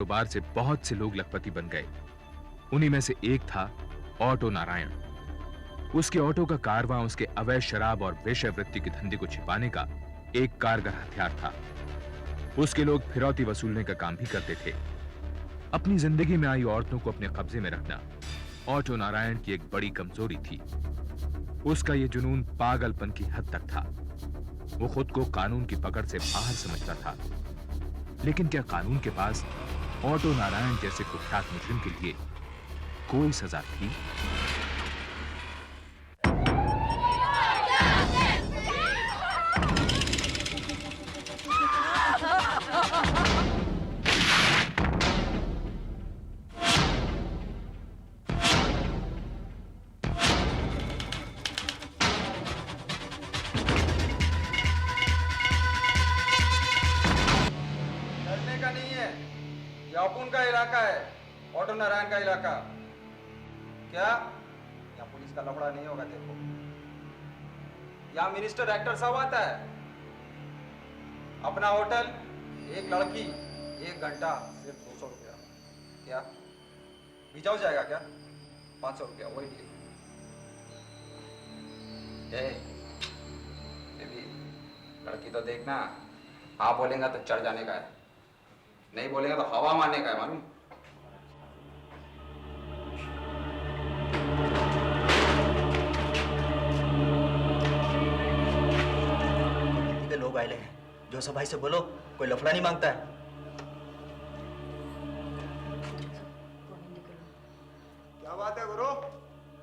कारोबार से बहुत से लोग लखपति बन गए। उन्हीं में से एक था ऑटो नारायण। उसके ऑटो का कारवां उसके अवैध शराब और वेश्यावृत्ति के धंधे को छिपाने का एक कारगर हथियार था। उसके लोग फिरौती वसूलने का काम भी करते थे। अपनी जिंदगी में आई औरतों को अपने कब्जे में रखना ऑटो नारायण की एक बड़ी कमजोरी थी। उसका यह जुनून पागलपन की हद तक था। वो खुद को कानून की पकड़ से बाहर समझता था। लेकिन क्या कानून के पास ऑटो नारायण जैसे कुख्यात मुजरिम के लिए कोई सजा थी? यापून का इलाका है, ऑटो नारायण का इलाका। क्या यहाँ पुलिस का लफड़ा नहीं होगा? देखो यहाँ मिनिस्टर एक्टर सब आता है। अपना होटल, एक लड़की, 1 घंटा, सिर्फ 200 रुपया। क्या भिजा हो जाएगा क्या? 500 रुपया वही डील। बेबी लड़की तो देखना, हाँ बोलेगा तो चढ़ जाने का है, नहीं बोलेगा तो हवा मारने का है, मालूम? के लोग आए हैं, जो सभाई से बोलो, कोई लफड़ा नहीं मांगता है। क्या बात है गुरु?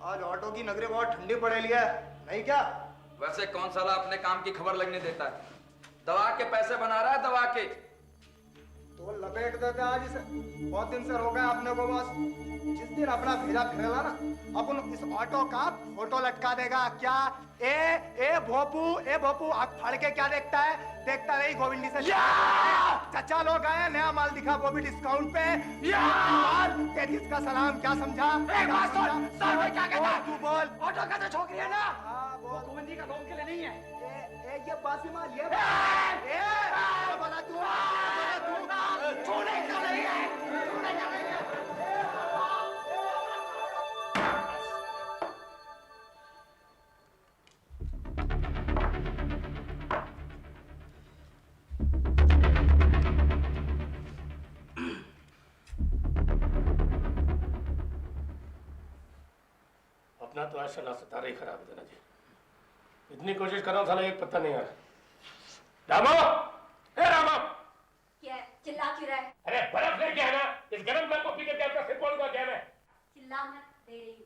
आज ऑटो की नगरी बहुत ठंडी पड़े लिया है, नहीं क्या? वैसे कौन साला अपने काम की खबर लगने देता है? दवा के पैसे बना रहा है, दवा के। तो लपेट देते आज इसे। बहुत दिन से रोका है अपने को बस। जिस दिन अपना भेजा फिरेला ना, अपन इस ऑटो का फोटो लटका देगा। क्या ए भोपू आँख फाड़ के क्या देखता है? देखता नहीं गोविंदी से। चचा लोग आए, नया माल दिखा, वो भी डिस्काउंट पे। 33 का सलाम, क्या समझा? क्या कहता? तू बोल। ऑटो का तो छोकरी है ना, हाँ वो गोविंदी का लोग के लिए नहीं है। ये बासी माल, ये बोला तू, छूने का नहीं है, छूने का नहीं है। अपना तो आज साला सितारा ही खराब है ना जी। इतनी कोशिश कर रहा हूँ, साला एक पत्ता नहीं आ रहा। रामो, ए रामो, क्या चिल्ला क्यों रहा है? अरे बर्फ लेके आना, इस गर्म बर्फ को पी के आपका सिर फोड़ूंगा क्या मैं? चिल्ला मत, दे रही हूँ।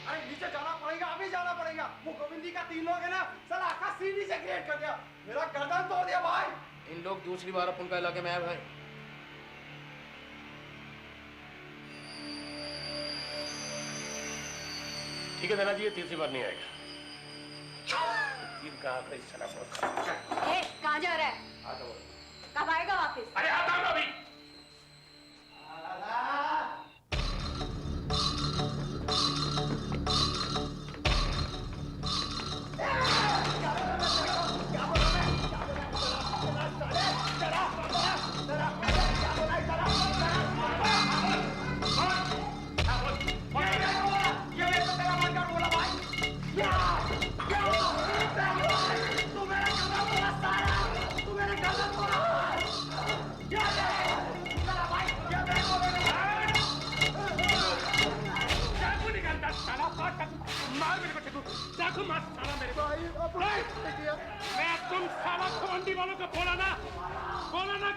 अरे नीचे जाना पड़ेगा, अभी जाना पड़ेगा। वो गोविंदी का 3 लोग है ना, साला आका सीढ़ी से क्रिएट कर दिया, मेरा गर्दन तोड़ दिया भाई। इन लोग दूसरी बार अपन का इलाके में आए भाई। ठीक है जी, ये तीसरी बार नहीं आएगा। तीन कहाँ का इस साला बहुत खराब। ए, कहाँ जा रहा है? आता हूँ। कब आएगा वापस? अरे आता हूँ अभी। मैं तुम साला खवंडी वालों को बोला ना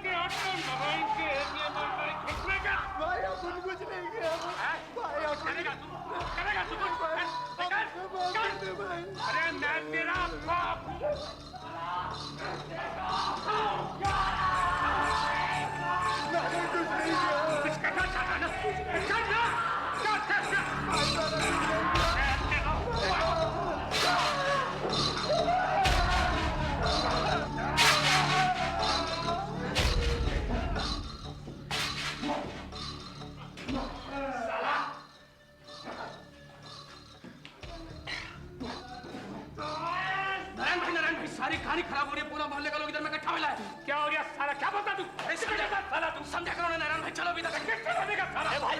कि ऑटो नारायण के एरिया में कोई घुसनेगा। भाई अपन कुछ नहीं किया भाई। करेगा तू कुछ? अरे मैं तेरा बाप हूँ। कुछ करना चाहता ना? करना। सारी कहानी खराब हो रही है, पूरा बोल रहा है? क्या हो गया साला? क्या बोलता तू? साला तू समझा करो ना नारायण भाई। चलो अभी तक साला भाई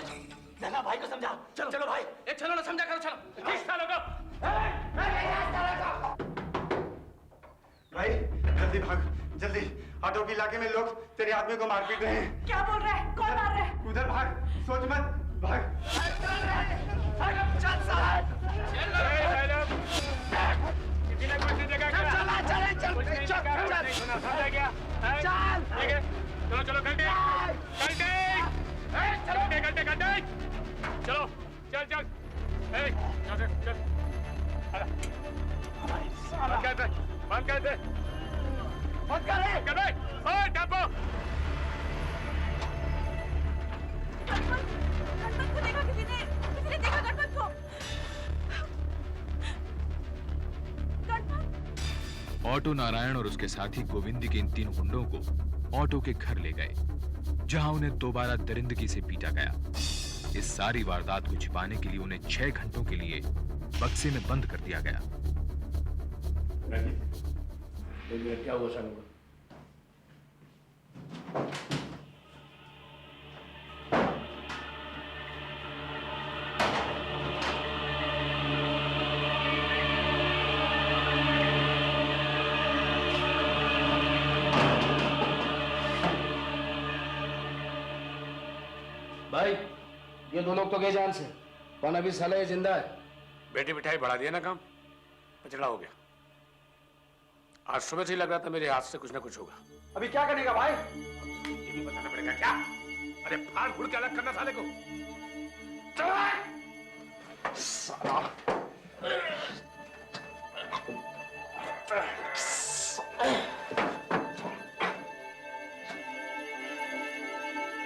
नैना भाई को समझाओ। चलो चलो भाई, एक चलो ना, समझा करो। चलो किस सालों को? भाई जल्दी भाग, जल्दी। ऑटो के इलाके में लोग तेरे आदमी को मार पीट रहे हैं। क्या बोल रहा है? कौन मार रहा है? उधर भाग, सोच मत, भाग। चल साला, किसी ने कुछ नहीं देखा क्या? समझा क्या? ठीक है, चलो चलो घंटे चलो, चल चल बंद कैसे टेम्पो। गणपत को देखा किसी ने देखा गणपत को। गणपत। ऑटो नारायण और उसके साथी गोविंद के इन 3 गुंडों को ऑटो के घर ले गए, जहां उन्हें दोबारा दरिंदगी से पीटा गया। इस सारी वारदात को छिपाने के लिए उन्हें 6 घंटों के लिए बक्से में बंद कर दिया गया। क्या हुआ शानू को? भाई ये 2 लोग तो गए जान से, कौन अभी साला ये जिंदा है? बेटी बिठाई बढ़ा दिया ना काम, पचड़ा हो गया। आज सुबह से ही लग रहा था मेरे हाथ से कुछ ना कुछ होगा। अभी क्या करेगा भाई? ये भी बताना पड़ेगा क्या? अरे फाड़ फूड़ के अलग करना साले को। साला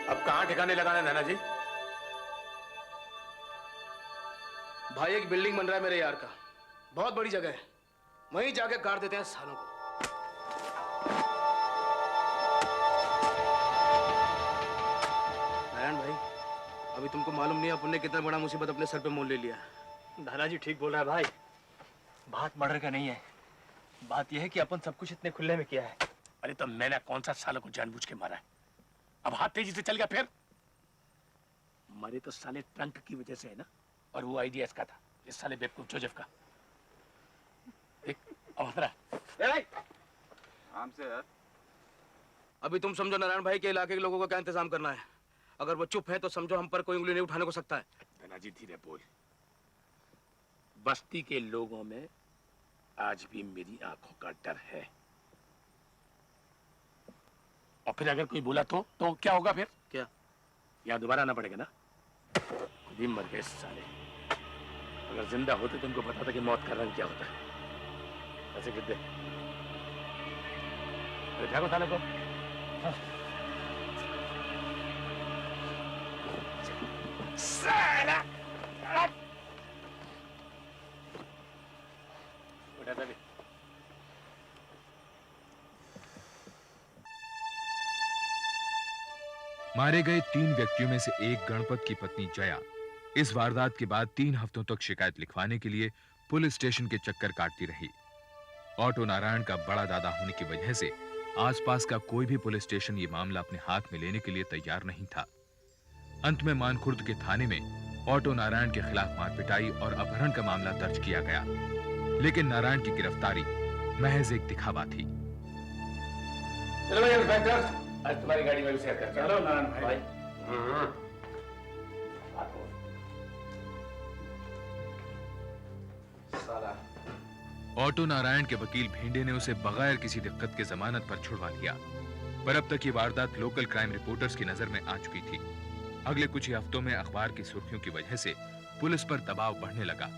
अब कहां ठिकाने लगाना है नैना जी? भाई एक बिल्डिंग बन रहा है मेरे यार का, बहुत बड़ी जगह है, वहीं जाके गाड़ देते हैं सालों को। नारायण भाई, अभी तुमको मालूम नहीं अपन ने कितना बड़ा मुसीबत अपने सर पे मोल ले लिया। दादाजी ठीक बोल रहा है भाई, बात मर्डर का नहीं है, बात यह है कि अपन सब कुछ इतने खुले में किया है। अरे तो मैंने कौन सा सालों को जानबूझ के मारा है? अब हाथ तेजी से चल गया फिर? मरे तो साले ट्रंक की वजह से है ना, और वो आइडिया इसका था, इस साले बेवकूफ जोसेफ का। देख अब हंस रहा है। हमसे यार। अभी तुम समझो नारायण भाई के इलाके के लोगों को क्या इंतजाम करना है। अगर वो चुप है तो समझो हम पर कोई उंगली नहीं उठाने को सकता है। धनाजी धीरे बोल। बस्ती के लोगों में आज भी मेरी आंखों का डर है, और फिर अगर कोई बोला तो क्या होगा फिर? क्या? यहाँ दोबारा आना पड़ेगा ना। खुद ही मर गए साले। अगर जिंदा होते तो उनको पता था कि मौत का रंग क्या होता है। ऐसे गिर दे। अरे ठाकुर थाने को। साला! उठा दे। मारे गए 3 व्यक्तियों में से एक गणपत की पत्नी जया इस वारदात के बाद 3 हफ्तों तक शिकायत लिखवाने के लिए पुलिस स्टेशन के चक्कर काटती रही। ऑटो नारायण का बड़ा दादा होने की वजह से आसपास का कोई भी पुलिस स्टेशन ये मामला अपने हाथ में लेने के लिए तैयार नहीं था। अंत में मानखुर्द के थाने में ऑटो नारायण के खिलाफ मारपिटाई और अपहरण का मामला दर्ज किया गया, लेकिन नारायण की गिरफ्तारी महज एक दिखावा थी। चलो भाई इंस्पेक्टर, आज तुम्हारी गाड़ी में भी शेयर करते हैं। चलो नारायण भाई। साला ऑटो नारायण के वकील भेंडे ने उसे बगैर किसी दिक्कत के जमानत पर छुड़वा लिया, पर अब तक ये वारदात लोकल क्राइम रिपोर्टर्स की नजर में आ चुकी थी। अगले कुछ ही हफ्तों में अखबार की सुर्खियों की वजह से पुलिस पर दबाव बढ़ने लगा,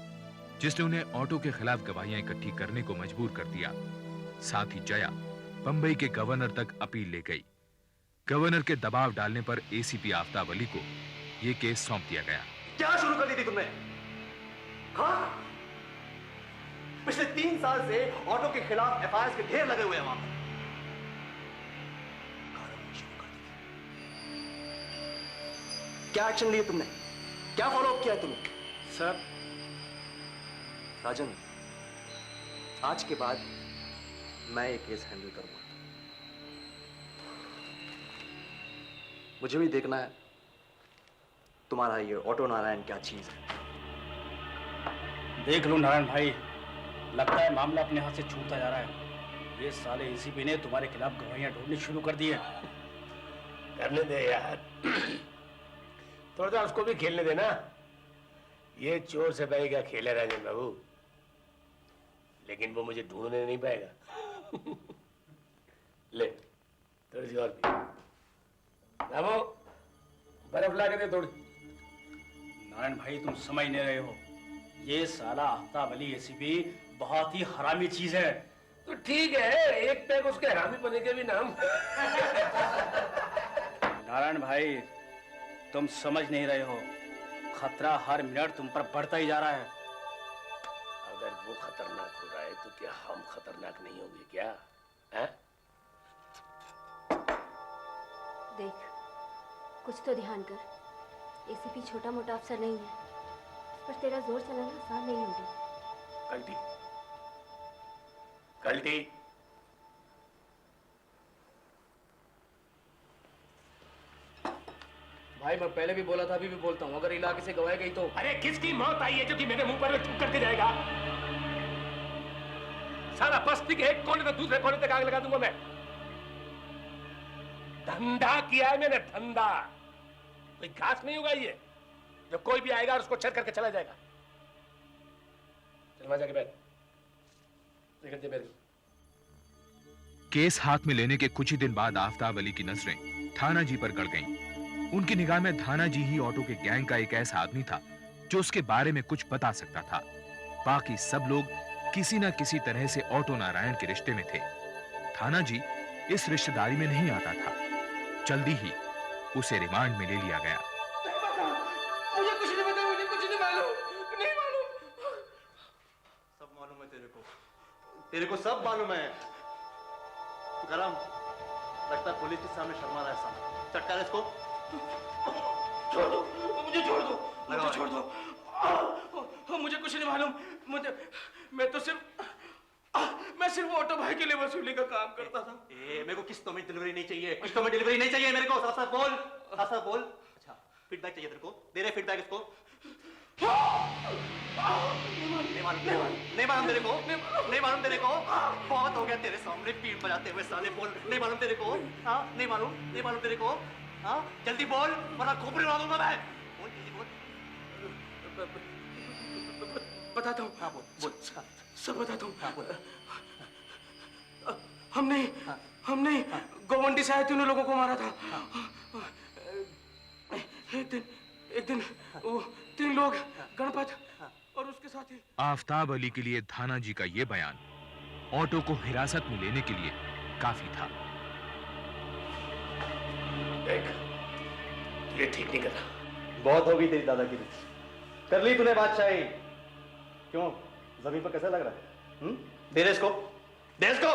जिसने उन्हें ऑटो के खिलाफ गवाहियां इकट्ठी करने को मजबूर कर दिया। साथ ही जया बंबई के गवर्नर तक अपील ले गई। गवर्नर के दबाव डालने पर एसीपी आफ्ताब अली को यह केस सौंप दिया गया। क्या शुरू कर दी थी तुमने? हाँ? पिछले 3 साल से ऑटो के खिलाफ एफआईआर के ढेर लगे हुए हैं वहां पर। क्या एक्शन लिए तुमने? क्या फॉलो अप किया तुमने? सर राजन, आज के बाद मैं ये केस हैंडल करूंगा। मुझे भी देखना है तुम्हारा ये ऑटो नारायण क्या चीज है। देख लो नारायण भाई, लगता है मामला अपने हाथ से छूटता जा रहा है। ये साले एसीपी ने तुम्हारे खिलाफ गवाहियां ढूंढनी शुरू कर दी है। करने दे यार, थोड़ा सा उसको भी खेलने देना। ये चोर सिपाही का खेल है राजन बाबू, लेकिन वो मुझे ढूंढने नहीं पाएगा। ले थोड़ी सी और पी। रामो, बर्फ ला के दे थोड़ी। नारायण भाई तुम समझ नहीं रहे हो, ये साला आफ्ताब अली एसीपी बहुत ही हरामी चीज है। तो ठीक है, एक पैक उसके हरामी पने के भी नाम। नारायण भाई तुम समझ नहीं रहे हो, खतरा हर मिनट तुम पर बढ़ता ही जा रहा है। अगर वो खतरनाक हो रहा है तो क्या हम खतरनाक नहीं होंगे क्या? है? देख, कुछ तो ध्यान कर। एसीपी छोटा मोटा अफसर नहीं है, पर तेरा जोर चलाना आसान नहीं होगा। गलती गलती। भाई मैं पहले भी बोला था, अभी भी बोलता हूँ, अगर इलाके से गवाई गई तो। अरे किसकी मौत आई है जो कि मेरे मुंह पर थूक करके जाएगा? सारा बस्ती के एक कोने से दूसरे कोने तक आग लगा दूंगा मैं। धंधा किया है मैंने, धंधा। कोई घास नहीं उगाई है जो कोई भी आएगा और उसको छेड़ करके चला जाएगा। चल वहां जाके बैठ, टिकट दे मेरे को। केस हाथ में लेने के कुछ ही दिन बाद आफ्ताब अली की नजरें थाना जी पर गड़ गईं। उनकी निगाह में थाना जी ही ऑटो के गैंग का एक ऐसा आदमी था जो उसके बारे में कुछ बता सकता था। बाकी सब लोग किसी न किसी तरह से ऑटो नारायण के रिश्ते में थे। थाना जी इस रिश्तेदारी में नहीं आता था। जल्दी ही उसे रिमांड में ले लिया गया। मुझे कुछ नहीं पता, मुझे कुछ नहीं मालूम, नहीं मालूम। सब मालूम है तेरे को, तेरे को सब मालूम है। गरम लगता है पुलिस के सामने शर्मा रहा है साला। चटकार इसको। छोड़ दो मुझे, छोड़ दो मुझे, छोड़ दो। मुझे कुछ नहीं मालूम। मैं सिर्फ ऑटो भाई के लिए वसूली का काम करता था। मेरे को किस्तों में डिलीवरी नहीं चाहिए, किस्तों में डिलीवरी नहीं चाहिए मेरे को। साफ साफ बोल, साफ साफ बोल। अच्छा फीडबैक चाहिए तेरे को, दे रहे फीडबैक इसको। नहीं मालूम तेरे को, नहीं मालूम तेरे को। बहुत हो गया तेरे सामने पीठ बजाते हुए साले। बोल, नहीं मालूम तेरे को? हाँ नहीं मालूम तेरे को? हाँ जल्दी बोल वरना खोपड़ी उड़ा दूंगा मैं। बोल जल्दी बोल। बताता हूँ। हाँ बोल सब बताता हूँ। हाँ बोल। हमने गोवंडी से आए थे, उन लोगों को मारा था। एक दिन वो 3 लोग, गणपत और उसके साथी। आफ्ताब अली के लिए थाना जी का यह बयान ऑटो को हिरासत में लेने के लिए काफी था। देख, ये ठीक नहीं कर रहा। बहुत होगी तेरी दादागिरी, कर ली तूने बादशाही। क्यों जमीन पर कैसा लग रहा है? दे रहे इसको, दे इसको।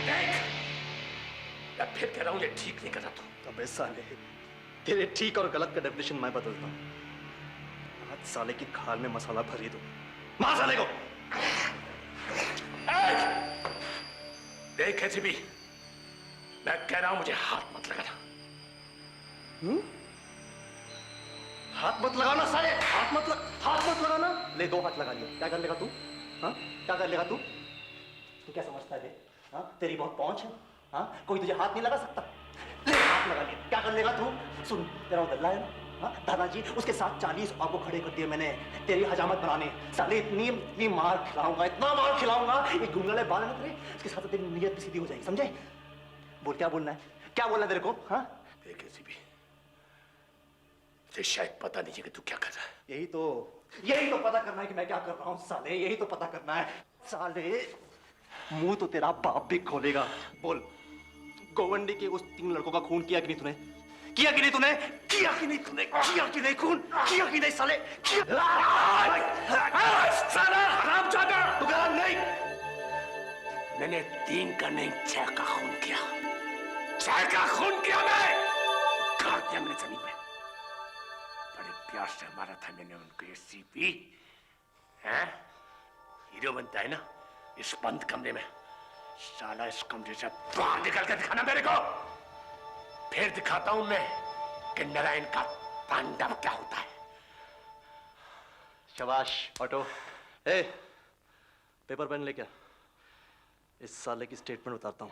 देख, मैं फिर कह रहा हूं ये ठीक नहीं कर रहा तू। अबे साले, तेरे ठीक और गलत का डेफिनेशन मैं बदलता हूं। आज साले की खाल में मसाला भरी दो, मार साले को। देख ऐसे भी मैं कह रहा हूं मुझे हाथ मत लगाना। हाथ मत लगाना साले, हाथ मत लगाना। ले 2 हाथ लगा लिया, क्या कर लेगा तू? हाँ क्या कर लेगा तू? तू क्या समझता है? हाँ तेरी बहुत पहुंच है, हाँ कोई तुझे हाथ नहीं लगा सकता। ले हाथ लगा लिया, क्या कर लेगा तू? सुन तेरा उधर है ना, हाँ दादाजी उसके साथ 40 और को खड़े कर दिए मैंने तेरी हजामत बनाने। साले इतनी मार खिलाऊंगा, इतना मार खिलाऊंगा, ये घूंघले बाल है ना तेरे, उसके साथ तेरी नीयत भी सीधी हो जाएगी, समझे? बोल क्या बोलना है, क्या बोलना है तेरे को? हाँ देख ऐसे भी शायद पता नहीं है कि तू क्या कर रहा है। यही तो पता करना है कि मैं क्या कर रहा हूँ साले, यही तो पता करना है साले। मुंह तो तेरा बाप भी खोलेगा। बोल, गोवंडी के उस 3 लड़कों का खून किया कि नहीं तूने? किया कि नहीं तूने? किया कि नहीं तूने? किया कि नहीं खून? किया कि नहीं साले? साला हरामजादा! तू कह नहीं? मैंने 3 का नहीं 6 का खून किया। 6 का खून किया मैं। काट दिया मैंने जमीन पे। बड़े प्यार से मारा था मैंने उनको। ये सीपी हैं? हीरो बनता है ना इस बंद कमरे में, साला इस कमरे से बाहर निकल के दिखाना मेरे को, फिर दिखाता हूं मैं कि नारायण का तांडव क्या होता है। शाबाश ऑटो। ए, पेपर पेन लेके आ, इस साले की स्टेटमेंट उतारता हूं।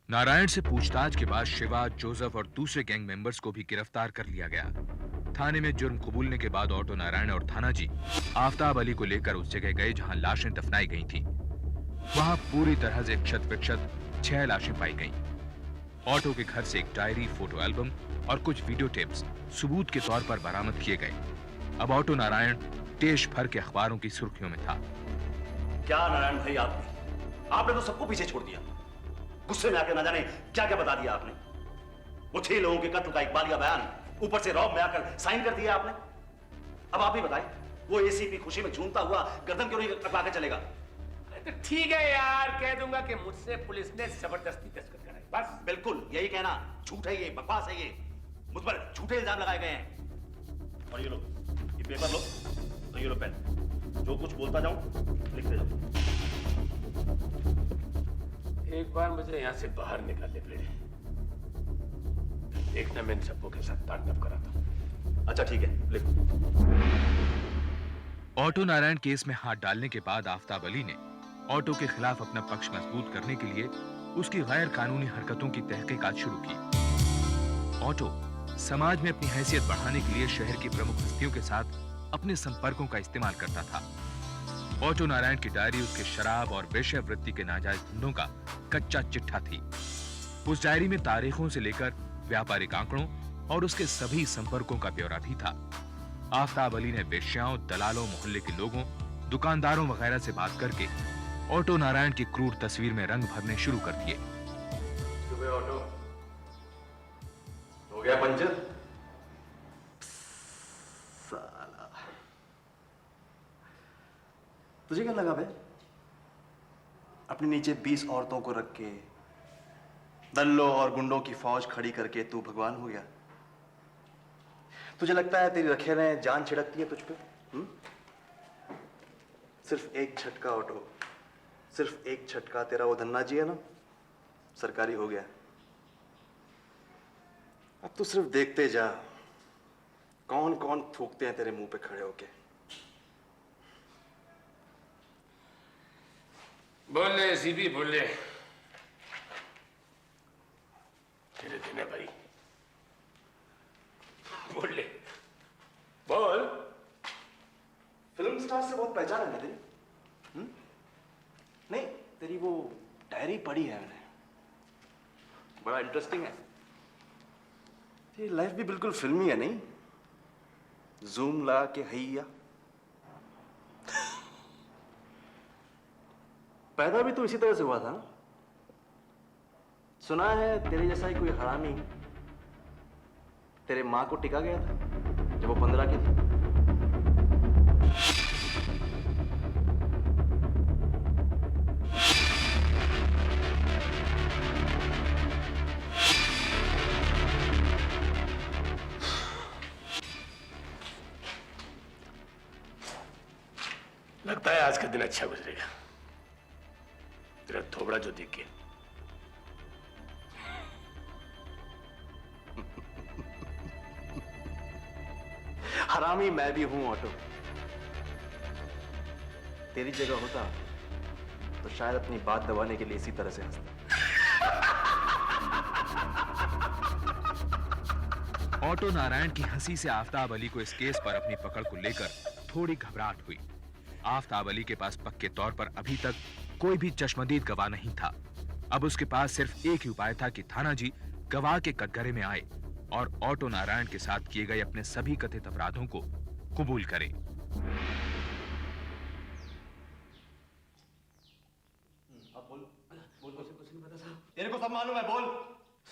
नारायण से पूछताछ के बाद शिवा, जोसेफ और दूसरे गैंग मेंबर्स को भी गिरफ्तार कर लिया गया। थाने में जुर्म कबूलने के बाद ऑटो नारायण और थानाजी आफ्ताब अली को लेकर उस जगह गए जहां लाशें दफनाई गई थीं। वहां पूरी तरह से क्षत विक्षत 6 लाशें पाई गईं। ऑटो के घर से एक डायरी, फोटो एल्बम और कुछ वीडियो टेप्स सबूत के तौर पर बरामद किए गए। अब ऑटो नारायण देश भर के अखबारों की सुर्खियों में था। क्या नारायण भाई आपने तो सबको पीछे छोड़ दिया। गुस्से में आकर ना जाने क्या क्या बता दिया आपने। वो 6 लोगों के कत्ल का इकबालिया बयान ऊपर से रौब में आकर साइन कर दिया आपने। अब आप ही बताएं, वो एसीपी खुशी में झूमता हुआ गर्दन क्यों नहीं कटवा के चलेगा? तो ठीक है यार, कह दूंगा कि मुझसे पुलिस ने जबरदस्ती दस्तखत कराई, बस। बिल्कुल यही कहना। झूठ है ये, बकवास है ये, मुझ पर झूठे इल्जाम लगाए गए हैं। और ये लो, ये पेपर लो, तो ये लो पेन, जो कुछ बोलता जाऊं लिखते जाओ। एक बार मुझे यहां से बाहर निकालने पड़े, देखना मैं इन सबको के साथ तांडव कराता हूं। अच्छा ठीक है, लिखो। ऑटो नारायण केस में हाथ डालने के बाद आफ्ताब अली ने ऑटो के खिलाफ अपना पक्ष मजबूत करने के लिए उसकी गैर कानूनी हरकतों की तहकीकात शुरू की। ऑटो समाज में अपनी हैसियत बढ़ाने के लिए शहर की प्रमुख हस्तियों के साथ अपने संपर्कों का इस्तेमाल करता था। ऑटो नारायण की डायरी उसके शराब और वेश्यावृत्ति के नाजायज धंधों का कच्चा चिट्ठा थी। उस डायरी में तारीखों से लेकर व्यापारिक आंकड़ों और उसके सभी संपर्कों का ब्यौरा भी था। आफ्ताब अली ने वेश्याओं, दलालों, मोहल्ले के लोगों, दुकानदारों वगैरह से बात करके ऑटो नारायण की क्रूर तस्वीर में रंग भरने शुरू कर दिए। सुबह ऑटो हो गया पंचर? साला, तुझे क्या लगा बे? अपने नीचे 20 औरतों को रख के, दल्लों और गुंडों की फौज खड़ी करके तू भगवान हो गया? तुझे लगता है तेरी रखे रहे जान छिड़कती है तुझ पे? सिर्फ एक झटका ऑटो, सिर्फ एक झटका, तेरा वो धन्ना जी है ना, सरकारी हो गया। अब तू सिर्फ देखते जा, कौन कौन थूकते हैं तेरे मुंह पे खड़े होके। बोल ले सीबी, बोल ले, तेरे दिन है भाई, बोल ले, बोल। फिल्म स्टार से बहुत पहचान है ना तेरी? नहीं, तेरी वो डायरी पढ़ी है मैंने, बड़ा इंटरेस्टिंग है। तेरी लाइफ भी बिल्कुल फिल्मी है नहीं? जूम लगा के हैया। पैदा भी तो इसी तरह से हुआ था ना? सुना है तेरे जैसा ही कोई हरामी तेरे माँ को टिका गया था जब वो 15 की थी। लगता है आज का दिन अच्छा गुजरेगा, तेरा थोबड़ा जो देख के। हरामी मैं भी हूं ऑटो। तेरी जगह होता तो शायद अपनी बात दबाने के लिए इसी तरह से हंसता। ऑटो नारायण की हंसी से आफ्ताब अली को इस केस पर अपनी पकड़ को लेकर थोड़ी घबराहट हुई। आफ्ताब अली के पास पक्के तौर पर अभी तक कोई भी चश्मदीद गवाह नहीं था। अब उसके पास सिर्फ एक ही उपाय था कि थानाजी गवाह के कटघरे में आए और ऑटो नारायण के साथ किए गए अपने सभी कथित अपराधों को कबूल करे। अब बोल, बोल, कुछ नहीं पता साहब। तेरे को सब मालूम है, बोल।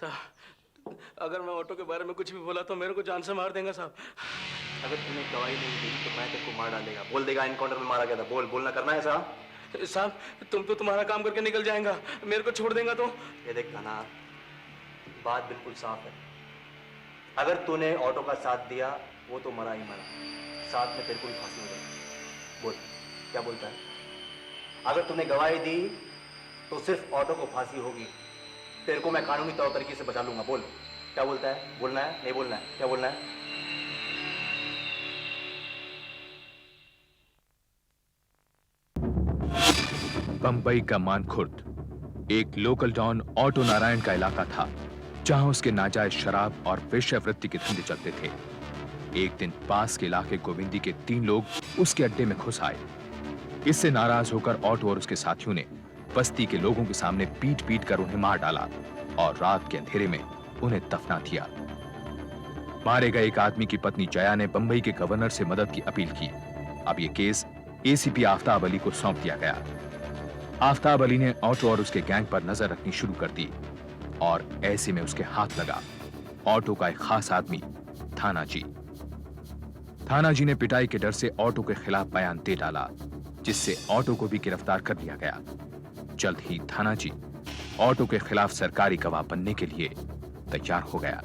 साहब, अगर मैं ऑटो के बारे में कुछ भी बोला तो मेरे को जान से मार देगा साहब। अगर तूने गवाही नहीं दी तो मैं तेरे को मार डालेगा। बोल देगा एनकाउंटर में मारा गया था। बोल, बोलना करना है साहब। साहब, तुम तो तुम्हारा काम करके निकल जाएगा, मेरे को छोड़ देगा तो? ये देख ना, बात बिल्कुल साफ है। अगर तूने ऑटो का साथ दिया, वो तो मरा ही मरा, साथ में तेरे को भी फांसी हो जाएगी। बोल, क्या बोलता है? अगर तुमने गवाही दी तो सिर्फ ऑटो को फांसी होगी। तेरे को मैं कानूनी तौर तरीके से बचा लूंगा। बोल, क्या बोलता है? बोलना है नहीं बोलना है? क्या बोलना है? बंबई का मानखुर्द एक लोकल डॉन ऑटो नारायण का इलाका था, जहां उसके नाजायज शराब और वेश्यावृत्ति के धंधे चलते थे। एक दिन पास के इलाके गोविंदी के 3 लोग उसके अड्डे में घुस आए। इससे नाराज होकर ऑटो और उसके साथियों ने बस्ती के लोगों के सामने पीट पीट कर उन्हें मार डाला और रात के अंधेरे में उन्हें दफना दिया। मारे गए एक आदमी की पत्नी जया ने बंबई के गवर्नर से मदद की अपील की। अब यह केस एसीपी आफ्ताब अली को सौंप दिया गया। आफ्ताब अली ने ऑटो और उसके गैंग पर नजर रखनी शुरू कर दी और ऐसे में उसके हाथ लगा ऑटो का एक खास आदमी थाना जी। थाना जी ने पिटाई के डर ऑटो के खिलाफ बयान दे डाला, जिससे ऑटो को भी गिरफ्तार कर लिया गया। जल्द ही थाना जी ऑटो के खिलाफ सरकारी गवाह बनने के लिए तैयार हो गया।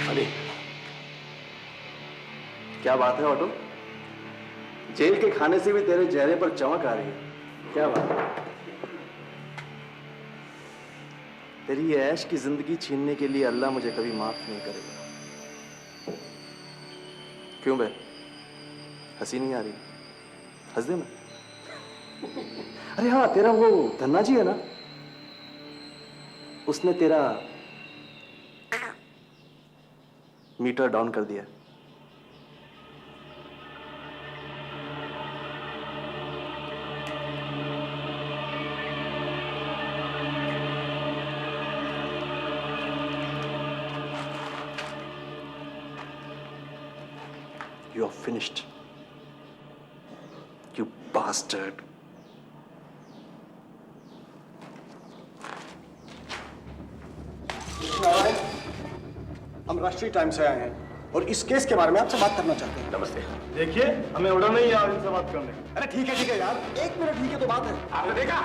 अली, क्या बात है ऑटो? जेल के खाने से भी तेरे चेहरे पर चमक आ रही है। क्या बात है? तेरी ये ऐश की जिंदगी छीनने के लिए अल्लाह मुझे कभी माफ नहीं करेगा। क्यों बे, हंसी नहीं आ रही? हंस दे ना। अरे हाँ, तेरा वो धन्ना जी है ना, उसने तेरा मीटर डाउन कर दिया। You are finished, you bastard. हम राष्ट्रीय टाइम्स से आए हैं और इस केस के बारे में आपसे बात करना चाहते हैं। नमस्ते। देखिए, हमें ऑर्डर नहीं है इनसे बात करने का। अरे ठीक है यार, 1 मिनट ठीक है तो बात है। आपने देखा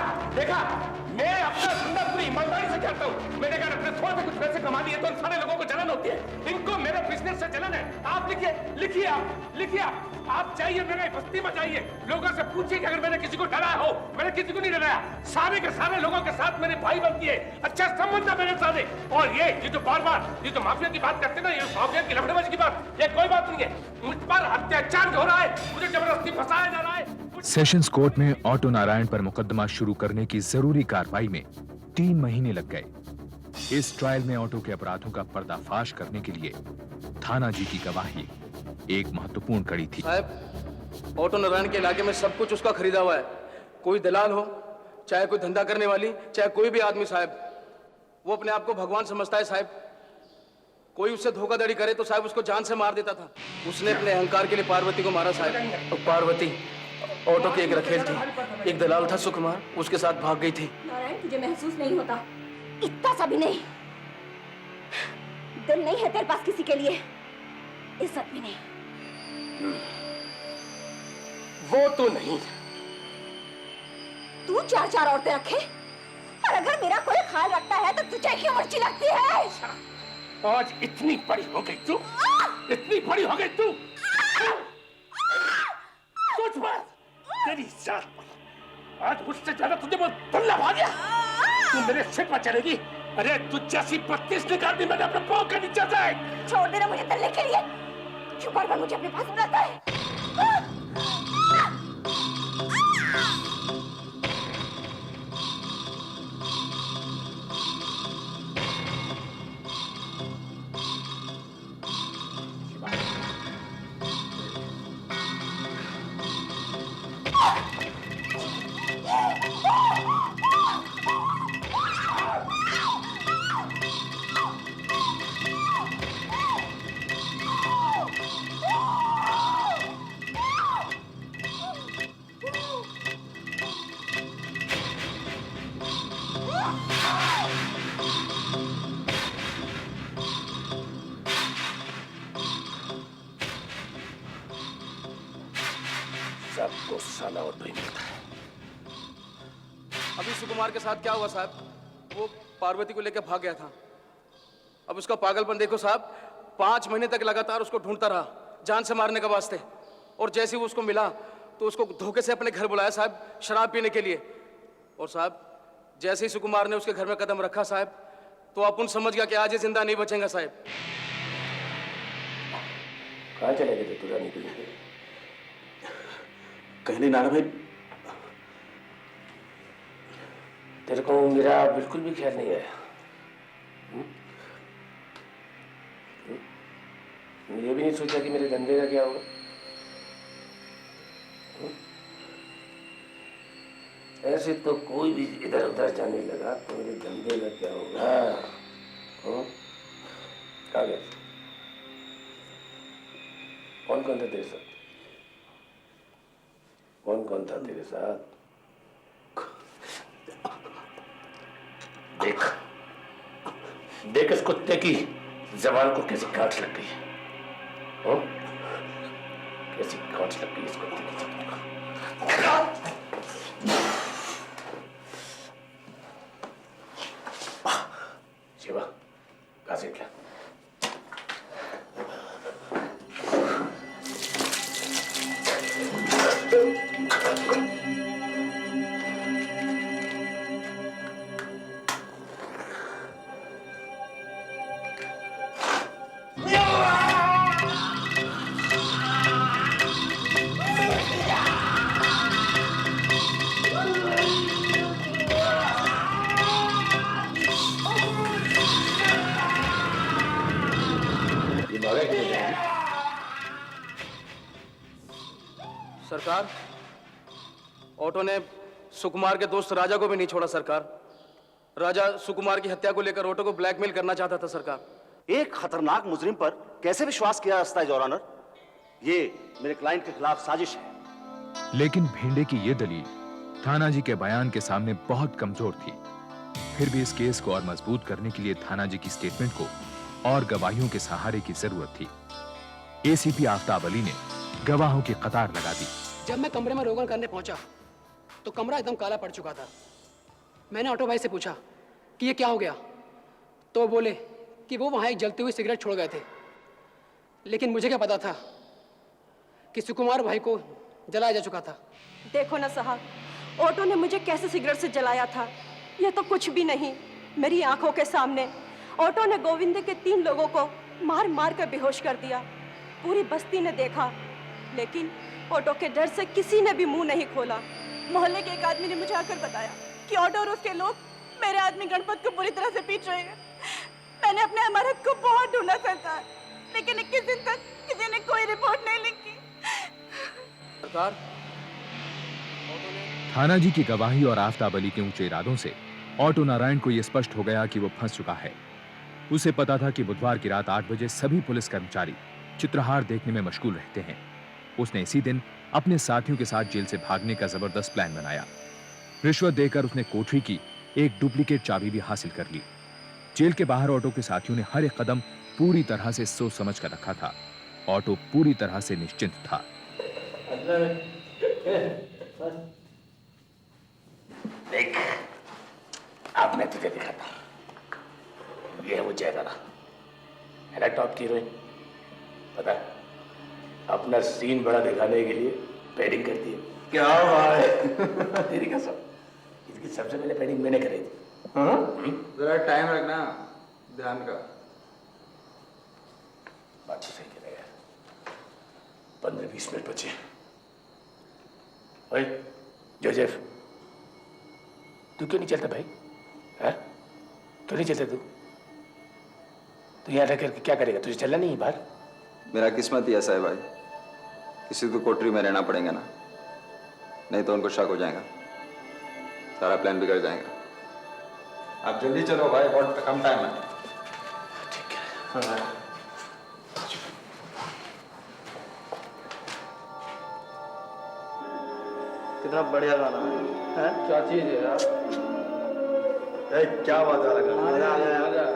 मैं अपना धंधा पूरी ईमानदारी से करता हूँ। मैंने अगर अपने थोड़े से कुछ पैसे कमा लिए तो इन सारे लोगों को जलन होती है। इनको मेरे बिजनेस से जलन है। आप लिखिए आप जाइए मेरे बस्ती में जाइए, लोगों से पूछिए कि अगर मैंने किसी को डराया हो। मैंने किसी को नहीं डराया। सारे के सारे लोगों के साथ मेरे भाई बनती है, अच्छा संबंध है मेरे साथ। और ये जो बार ये जो माफिया की बात करते ना, ये माफिया की लफड़ेबाजी की बात, ये कोई बात नहीं है। मुझ पर अत्याचार हो रहा है, मुझे जबरदस्ती फंसाया जा रहा है। सेशंस कोर्ट में ऑटो नारायण पर मुकदमा शुरू करने की जरूरी कार्रवाई में 3 महीने लग गए। इस ट्रायल में ऑटो के अपराधों का पर्दाफाश करने के लिए थाना जी की गवाही एक महत्वपूर्ण कड़ी थी। साहब, ऑटो नारायण के इलाके में सब कुछ उसका खरीदा हुआ है। कोई दलाल हो, चाहे कोई धंधा करने वाली, चाहे कोई भी आदमी साहब, वो अपने आप को भगवान समझता है साहब। कोई उससे धोखाधड़ी करे तो साहब उसको जान से मार देता था। उसने अपने अहंकार के लिए पार्वती को मारा साहब। और पार्वती ऑटो की एक रखेल थी, एक दलाल था सुकुमार, उसके साथ भाग गई थी। नारायण, तुझे महसूस नहीं होता? इतना सा भी नहीं? दिल नहीं है तेरे पास किसी के लिए? इज्जत भी नहीं? वो तो नहीं। तू 4 औरतें रखे, और अगर मेरा कोई ख्याल रखता है तो तुझे क्यों मर्ची लगती है? आज इतनी बड़ी हो गई तू, इतनी बड़ी हो गई तू। सोच मत, तेरी जात पर आज मुझसे ज्यादा तुझे वो दुल्ला भाग गया। तू मेरे सिर पर चलेगी। अरे तू जैसी 32 निकाल दी मैंने अपने पाँव के नीचे से। छोड़ देना मुझे तलने के लिए। क्यों बार-बार मुझे अपने पास बुलाता है? साला और नहीं मिलता है। अभी सुकुमार के साथ क्या हुआ साहब? वो पार्वती को लेकर भाग गया था। अब उसका पागलपन देखो साहब, 5 महीने तक लगातार उसको ढूंढता रहा, जान से मारने का वास्ते। और जैसे ही वो उसको मिला तो उसको धोखे से अपने घर बुलाया साहब, शराब पीने के लिए। और साहब जैसे ही सुकुमार ने उसके घर में कदम रखा साहब, तो अपन समझ गया कि आज ये जिंदा नहीं बचेगा साहब। कहाँ चले गए थे तू रानी के लिए? कहीं नहीं नाना भाई, तेरे को मेरा बिल्कुल भी ख्याल नहीं आया। ये भी नहीं सोचा कि मेरे धंधे का क्या होगा। ऐसे तो कोई भी इधर उधर जाने लगा तो मेरे धंधे का क्या होगा? कहाँ गए? कौन कौन था तेरे साथ? कौन कौन था तेरे साथ? देख देख इस कुत्ते की जबान को कैसी गांठ लग गई है। कैसी गांठ लग गई इस कुत्ते की जबान को। शिवा कहाँ से निकला? सरकार, ऑटो ने सुकुमार के दोस्त राजा को भी नहीं छोड़ा सरकार। राजा सुकुमार की हत्या को लेकर ऑटो को ब्लैकमेल करना चाहता था सरकार। एक खतरनाक मुजरिम पर कैसे विश्वास किया जा सकता है योर ऑनर? ये मेरे क्लाइंट के खिलाफ साजिश है। लेकिन भेंडे की यह दलील थाना जी के बयान के सामने बहुत कमजोर थी। फिर भी इस केस को और मजबूत करने के लिए थाना जी की स्टेटमेंट को और गवाहियों के सहारे की जरूरत थी। एसीपी आफ्ताब अली ने गवाहों की कतार लगा दी। जब मैं कमरे में रोगन करने पहुंचा तो कमरा एकदम काला पड़ चुका था। मैंने ऑटो भाई से पूछा कि ये क्या हो गया, तो बोले कि वो वहां एक जलती हुई सिगरेट छोड़ गए थे। लेकिन मुझे क्या पता था कि सुकुमार भाई को जलाया जा चुका था। देखो ना साहब, ऑटो ने मुझे कैसे सिगरेट से जलाया था, ये तो कुछ भी नहीं। मेरी आंखों के सामने ऑटो ने गोविंद के 3 लोगों को मार मार कर बेहोश कर दिया। पूरी बस्ती ने देखा, लेकिन ऑटो के डर से किसी ने भी मुंह नहीं खोला। मोहल्ले के एक आदमी ने मुझे आकर बताया कि ऑटो और उसके लोग मेरे आदमी गणपत को बुरी तरह से पीट रहे हैं। मैंने अपने अमरत को बहुत ढूंढा सरकार, लेकिन 21 दिन तक किसी ने कोई रिपोर्ट नहीं लिखी। सरकार, थाना जी की गवाही और आफ्ताब अली के ऊंचे इरादों से ऑटो नारायण को यह स्पष्ट हो गया कि वो फंस चुका है। उसे पता था कि बुधवार की रात 8 बजे सभी पुलिस कर्मचारी चित्रहार देखने में मशगूल रहते हैं। उसने इसी दिन अपने साथियों के साथ जेल से भागने का जबरदस्त प्लान बनाया। रिश्वत देकर उसने कोठरी की एक डुप्लीकेट चाबी भी हासिल कर ली। जेल के बाहर ऑटो के साथियों ने हर एक कदम पूरी तरह से सोच समझ कर रखा था। ऑटो पूरी तरह से निश्चिंत था। देख, अब मैं तुझे दिखाता हूं। ये है वो जयदाना, है ना टॉप की हीरोइन। पता है, अपना सीन बड़ा दिखाने के लिए पेडिंग करती है। क्या बात है? तेरी कसम, इसकी सबसे पहले पेडिंग मैंने करी थी। जरा टाइम रखना, ध्यान का। बात सही करेगा। 15-20 मिनट बचे। ओए जोसेफ, तू क्यों नहीं चलता भाई? है? क्यों नहीं चलता तू? तू यहाँ रह करके क्या करेगा? तुझे चलना नहीं है बाहर? मेरा किस्मत ही ऐसा है भाई, किसी को कोठरी में रहना पड़ेगा ना, नहीं तो उनको शक हो जाएगा, सारा प्लान बिगड़ जाएगा। आप जल्दी चलो भाई, बहुत कम टाइम है। ठीक है। हाँ। कितना बढ़िया गाना है। क्या चीज है यार? क्या बात है, मजा आ गया।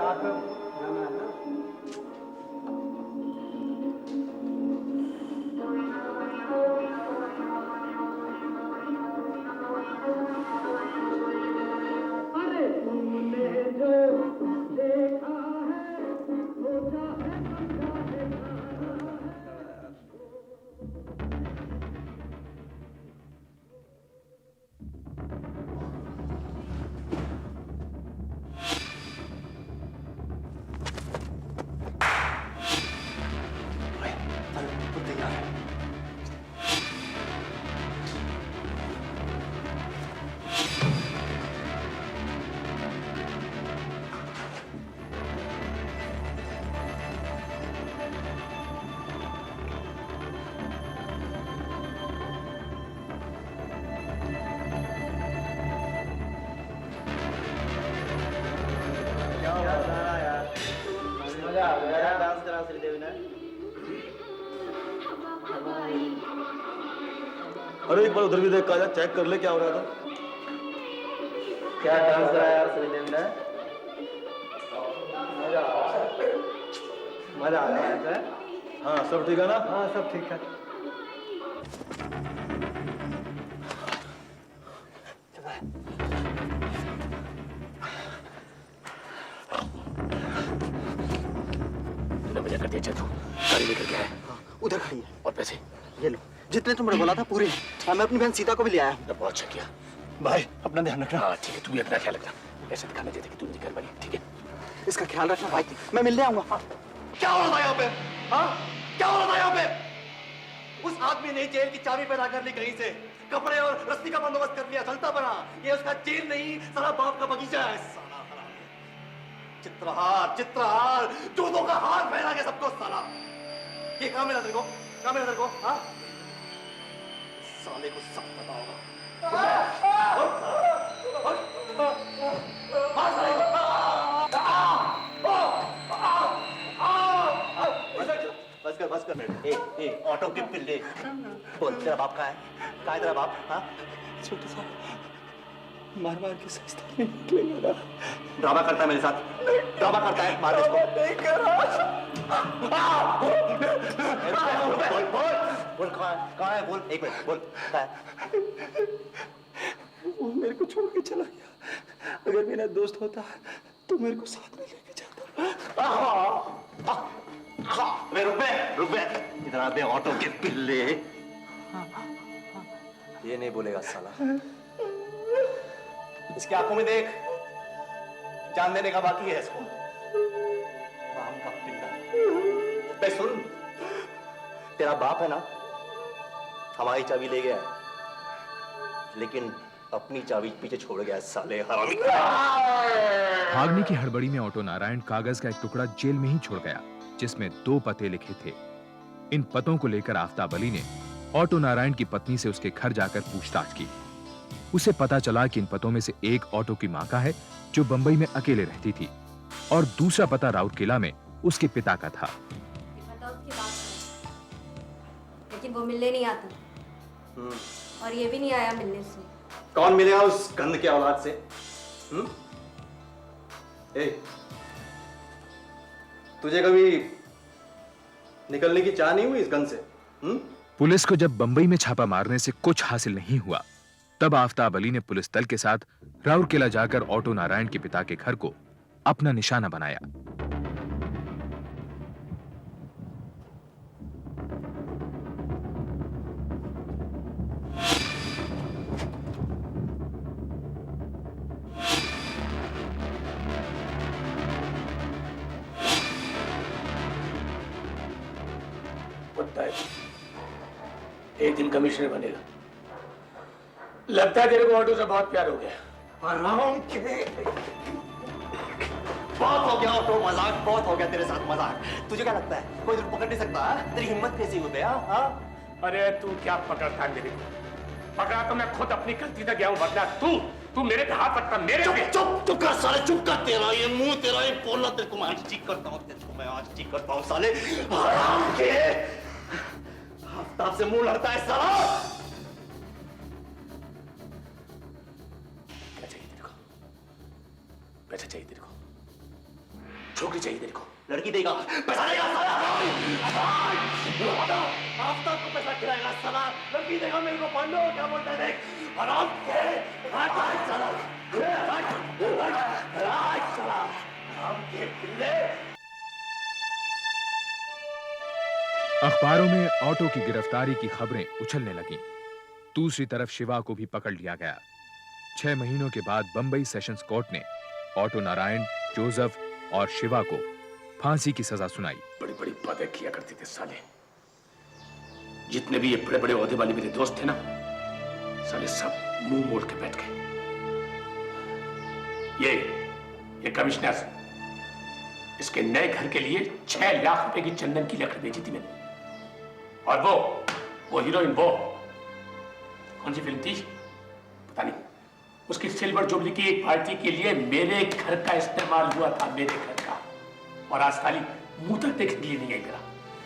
मजा आ गया यार डांस करा श्रीदेवी ने। अरे एक बार उधर भी देख का चेक कर ले क्या हो रहा था। क्या डांस करा यार श्रीदेवी ने। मजा आ गया। हाँ सब ठीक है ना। हाँ सब ठीक है। तूने मजा कर दिया चंदू। गाड़ी लेकर के आया। उधर खड़ी है। और पैसे ये लो जितने तुमने बोला था पूरे। हाँ मैं अपनी बहन सीता को भी ले आया हूँ। बहुत अच्छा किया भाई अपना ध्यान रखना। हाँ ठीक है, तू भी अपना ख्याल रखना। ऐसे दिखाना चाहिए कि तू मेरी घर वाली, ठीक है? इसका ख्याल रखना भाई, मैं मिलने आऊंगा। हाँ। क्या हो रहा था यहाँ पे? हाँ क्या हो रहा था यहाँ पे? उस आदमी ने जेल की चाबी पैदा कर ली कहीं से, कपड़े और रस्सी का बंदोबस्त कर लिया, चलता बना। ये उसका जेल नहीं, सारा बाप का बगीचा है। साला हरामी। चित्रहार चित्रहार जूतों का हार पहना के सबको साला। ये कहाँ मिला तेरे को? कहाँ मिला तेरे को? हाँ साले को सब पता होगा। बस कर ए ऑटो की पिल्ले। बोल तेरा बाप कहाँ है? कहाँ है तेरा बाप? हाँ छोटे सा मार मार के सस्ता नहीं निकलेगा ना। ड्रामा करता है मेरे साथ, ड्रामा करता है। मार इसको। नहीं करा। बोल कहाँ है? बोल एक मिनट बोल कहाँ है? वो मेरे को छोड़ के चला गया। अगर मेरा दोस्त होता तो मेरे को साथ में लेके जाता। रुक बे इधर आ बे ऑटो के पिल्ले। ये नहीं बोलेगा साला। इसकी आंखों में देख, जान देने का बाकी है इसको। राम का पिल्ला। बे सुन, तेरा बाप है ना, हमारी चाबी ले गया है, लेकिन अपनी चाबी पीछे छोड़ गया साले हरामी। भागने की हड़बड़ी में ऑटो नारायण कागज का एक टुकड़ा जेल में ही छोड़ गया, जिसमें 2 पते लिखे थे। इन पतों को लेकर आफ्ताब अली ने ऑटो नारायण की पत्नी से उसके घर जाकर पूछताछ की। उसे पता चला कि इन पतों में से एक ऑटो की मां का है, जो बंबई में अकेले रहती थी, और दूसरा पता राउरकेला में उसके पिता का था। पता उसकी बात है, लेकिन वो मिलने नहीं आता, और ये भी नहीं आया मिलने से। कौन मिलेगा उस गंद के औलाद से? ए, तुझे कभी निकलने की चाह नहीं हुई इस गंद से? पुलिस को जब बंबई में छापा मारने से कुछ हासिल नहीं हुआ, तब आफ्ताब अली ने पुलिस दल के साथ राउरकेला जाकर ऑटो नारायण के पिता के घर को अपना निशाना बनाया। एक दिन कमिश्नर बनेगा। लगता है तेरे को ऑटो से बहुत प्यार हो गया। आराम के बहुत हो गया ऑटो, मजाक बहुत हो गया तेरे साथ मजाक। तुझे क्या लगता है कोई तुझे पकड़ नहीं सकता? तेरी हिम्मत कैसी हो गया? अरे तू क्या पकड़ता है मेरे को? पकड़ा तो मैं खुद अपनी गलती से गया हूं, बदला तू मेरे पे हाथ रखता। मेरे चुप कर साले, चुप कर। तेरा ये मुंह, तेरा ये बोलना, तेरे को मैं आज ठीक करता हूँ, तेरे को मैं आज ठीक करता हूँ साले। आराम के आफ्ताब से मुंह लड़ता है साला। क्या चाहिए तेरे को? पैसा चाहिए तेरे को? छोकरी चाहिए तेरे को? लड़की देगा, पैसा देगा साला। आफ्ताब को पैसा खिलाएगा साला, लड़की देगा मेरे को। पांडो क्या बोलता है देख। आराम के साला, आराम के पिल्ले। अखबारों में ऑटो की गिरफ्तारी की खबरें उछलने लगीं। दूसरी तरफ शिवा को भी पकड़ लिया गया। 6 महीनों के बाद बंबई सेशंस कोर्ट ने ऑटो नारायण, जोसेफ और शिवा को फांसी की सजा सुनाई। बड़ी बड़ी बातें किया करते थे साले। जितने भी ये बड़े बड़े ओहदे वाले मेरे दोस्त थे ना, साले सब मुंह मोड़ के बैठ गए। ये कमिश्नर, इसके नए घर के लिए 6 लाख रुपए की चंदन की लकड़ी बेची थी मैंने। और वो हीरोइन, वो कौन सी फिल्म थी पता नहीं, उसकी सिल्वर जुबली की एक पार्टी के लिए मेरे घर का इस्तेमाल हुआ था, मेरे घर का। और आज खाली मुंह तक देखने के लिए नहीं आई मेरा।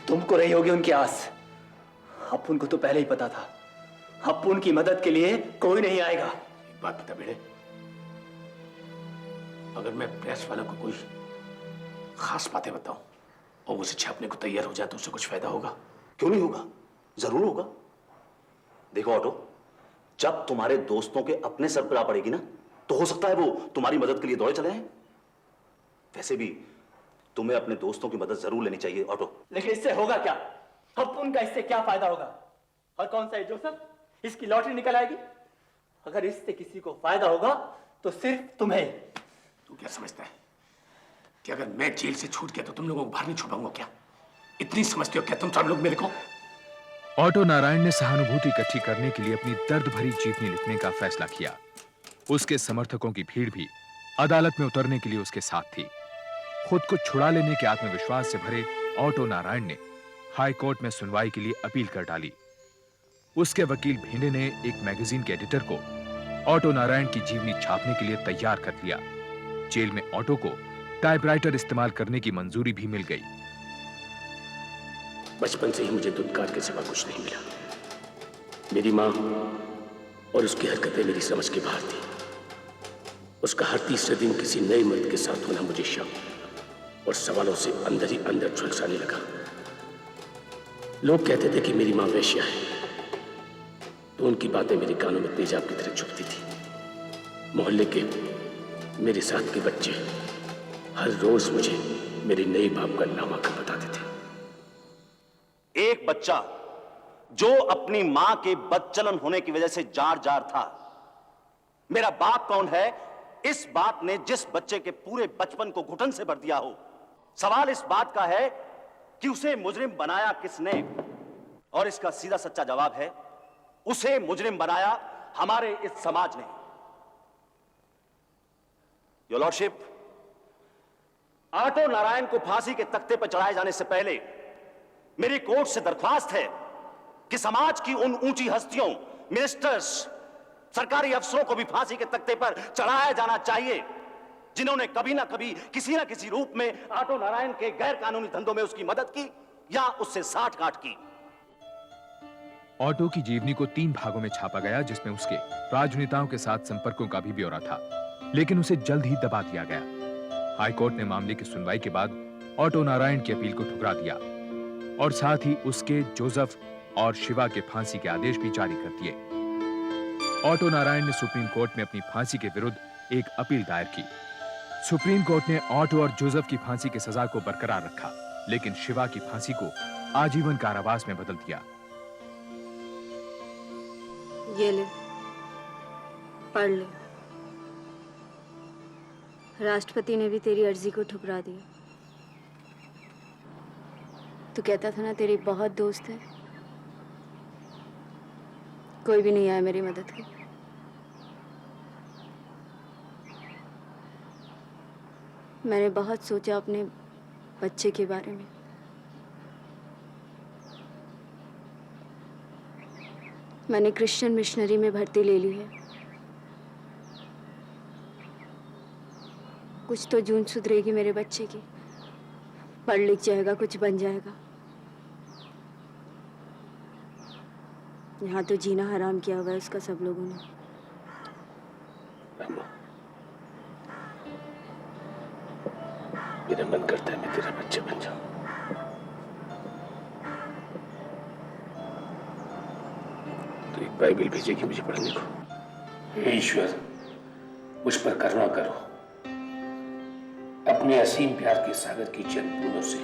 तुमको रही होगी उनकी आस। अपुन को तो पहले ही पता था, अपुन की मदद के लिए कोई नहीं आएगा। एक बात बता बेटे, अगर मैं प्रेस वालों को कोई खास बातें बताऊं और उसे छापने को तैयार हो जाए तो उससे कुछ फायदा होगा? क्यों नहीं होगा, जरूर होगा। देखो ऑटो, जब तुम्हारे दोस्तों के अपने सर पर आ पड़ेगी ना, तो हो सकता है वो तुम्हारी मदद के लिए दौड़े चले आए। वैसे भी तुम्हें अपने दोस्तों की मदद जरूर लेनी चाहिए ऑटो। लेकिन इससे होगा क्या? अपुन का इससे क्या फायदा होगा? और कौन सा है जोसेफ, इसकी लॉटरी निकल आएगी। अगर इससे किसी को फायदा होगा तो सिर्फ तुम्हें। तू क्या समझता है कि अगर मैं जेल से छूट गया तो तुम लोगों को बाहर नहीं छुपाऊंगा क्या? इतनी समझते हो क्या तुम सब लोग मेरे को? ऑटो नारायण ने सहानुभूति इकट्ठी करने के लिए अपनी दर्द भरी जीवनी लिखने का फैसला किया। उसके समर्थकों की भीड़ भी अदालत में उतरने के लिए उसके साथ थी। खुद को छुड़ा लेने के आत्मविश्वास से भरे ऑटो नारायण ने हाई कोर्ट में सुनवाई के लिए अपील कर डाली। उसके वकील भिंडे ने एक मैगजीन के एडिटर को ऑटो नारायण की जीवनी छापने के लिए तैयार कर दिया। जेल में ऑटो को टाइपराइटर इस्तेमाल करने की मंजूरी भी मिल गई। बचपन से ही मुझे दुत्कार के सिवा कुछ नहीं मिला। मेरी मां और उसकी हरकतें मेरी समझ के बाहर थी। उसका हर तीसरे दिन किसी नए मर्द के साथ होना मुझे शक और सवालों से अंदर ही अंदर झुलसाने लगा। लोग कहते थे कि मेरी मां वेश्या है, तो उनकी बातें मेरे कानों में तेजाब की तरह चुभती थी। मोहल्ले के मेरे साथ के बच्चे हर रोज मुझे मेरे नए बाप का नाम आकर बताते थे। एक बच्चा जो अपनी मां के बदचलन होने की वजह से जार जार था, मेरा बाप कौन है, इस बात ने जिस बच्चे के पूरे बचपन को घुटन से भर दिया हो। सवाल इस बात का है कि उसे मुजरिम बनाया किसने, और इसका सीधा सच्चा जवाब है, उसे मुजरिम बनाया हमारे इस समाज ने। योर लॉर्डशिप, ऑटो नारायण को फांसी के तख्ते पर चढ़ाए जाने से पहले मेरी कोर्ट से दरख्वास्त है कि समाज की उन ऊंची हस्तियों, मिनिस्टर्स, सरकारी अफसरों को भी फांसी के तख्ते पर चढ़ाया जाना चाहिए जिन्होंने कभी ना कभी किसी ना किसी रूप में ऑटो नारायण के गैर कानूनी धंधों में उसकी मदद की या उससे साठ गांठ की। ऑटो की जीवनी को 3 भागों में छापा गया, जिसमें उसके राजनेताओं के साथ संपर्कों का भी ब्यौरा था, लेकिन उसे जल्द ही दबा दिया गया। हाईकोर्ट ने मामले की सुनवाई के बाद ऑटो नारायण की अपील को ठुकरा दिया और साथ ही उसके, जोसेफ और शिवा के फांसी के आदेश भी जारी कर दिए। ऑटो नारायण ने सुप्रीम कोर्ट में अपनी फांसी के विरुद्ध एक अपील दायर की। सुप्रीम कोर्ट ने ऑटो और जोसेफ की फांसी की सजा को बरकरार रखा, लेकिन शिवा की फांसी को आजीवन कारावास में बदल दिया। ये ले, पढ़ ले। राष्ट्रपति ने भी तेरी अर्जी को ठुकरा दिया। तू कहता था ना तेरे बहुत दोस्त हैं, कोई भी नहीं आया मेरी मदद की। मैंने बहुत सोचा अपने बच्चे के बारे में। मैंने क्रिश्चियन मिशनरी में भर्ती ले ली है। कुछ तो जून सुधरेगी मेरे बच्चे की, पढ़ लिख जाएगा, कुछ बन जाएगा। यहाँ तो जीना हराम किया हुआ है उसका सब लोगों ने। मेरा मन करता है मैं तेरा बच्चा बन जाऊं। तो एक बाइबल भेजेगी मुझे पढ़ने को। हे ईश्वर, मुझ पर करुणा करो। अपने असीम प्यार के सागर की जल बूंदों से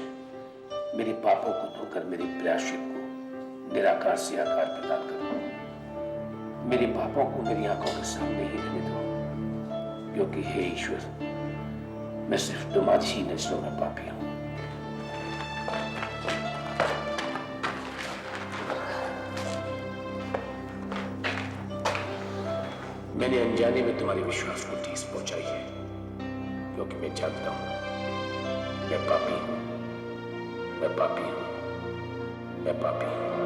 मेरे पापों को धोकर मेरे प्रायश्चित को निराकार से आकार प्रदान करो। मेरे पापों को मेरी आंखों के सामने ही रहने दो, क्योंकि हे ईश्वर, मैं सिर्फ तुम्हारी ही नजरों में पापी हूं। मैंने अनजाने में तुम्हारे विश्वास को ठेस पहुंचाई है, क्योंकि मैं जानता हूं मैं पापी हूं, मैं पापी हूं, मैं पापी हूं।